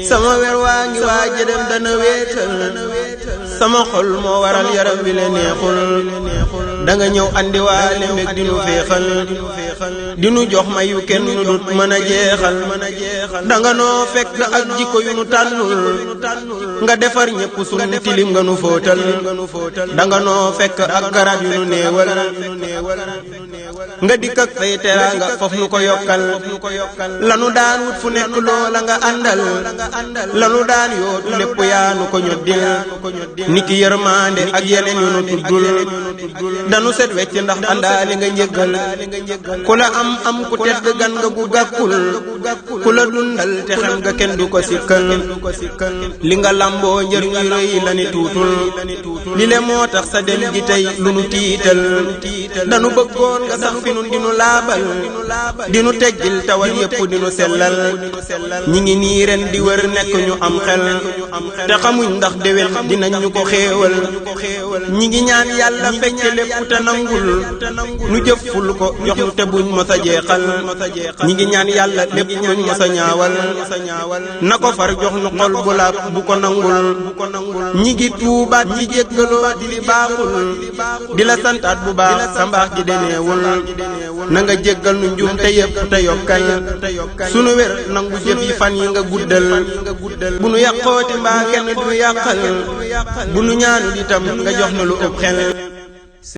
sama wer waa ngi waaja dem dana wéetal sama xol moo waral yaram wi le neexul danga ñëw andi waale mbég dinu féexal dinu jox mayu kenn nu dut mën a jeexal danga noo fekk ak jikko yu nu tànnul nga defar ñépp sunu tilim nga nu fóotal danga noo fekk ak garab yu nu néewal nga dikk ak say teraanga fof nu ko yokkal lanu daan wut fu nekk loola nga àndal lanu daan yootu lépp yaa nu ko ñoddil niki yërmande ak yeneen yu nu tuddul danu set wecc ndax àndaali nga njëggal ku la am ku tedd gan nga gu gàkkul ku la dundal te xam nga kenn du ko sikkal li nga lamboo njëriñ yu rëy la ni tuutul li le moo tax sa dem ji tey lu nu tiital danu bëggoon nga sax fi nun dinu laabal dinu teggil tawal yépp dinu sellal ñi ngi nii ren di wër nekk ñu am xel te xamuñ ndax déwén dinañ ñu ko xéewal ñi ngi ñaan yàlla fecc lépp te nangul nu jëful ko jox nu te buñ mos a jeexal ñi ngi ñaan yàlla lépp luñ mos a ñaawal na ko far jox nu xol bu laab bu ko nangul ñi ngi tuubaat ci jéggaloo di li baaxul di la santaat bu baax sa mbaax gi deneewul na nga jéggal nu njum te yépp te yokkal sunu wér nangu jëf yi fan yi nga guddal bu nu yàqooti mbaa kenn du nu yàqal bu nu ñaanu itam nga jox na lu ëpp xel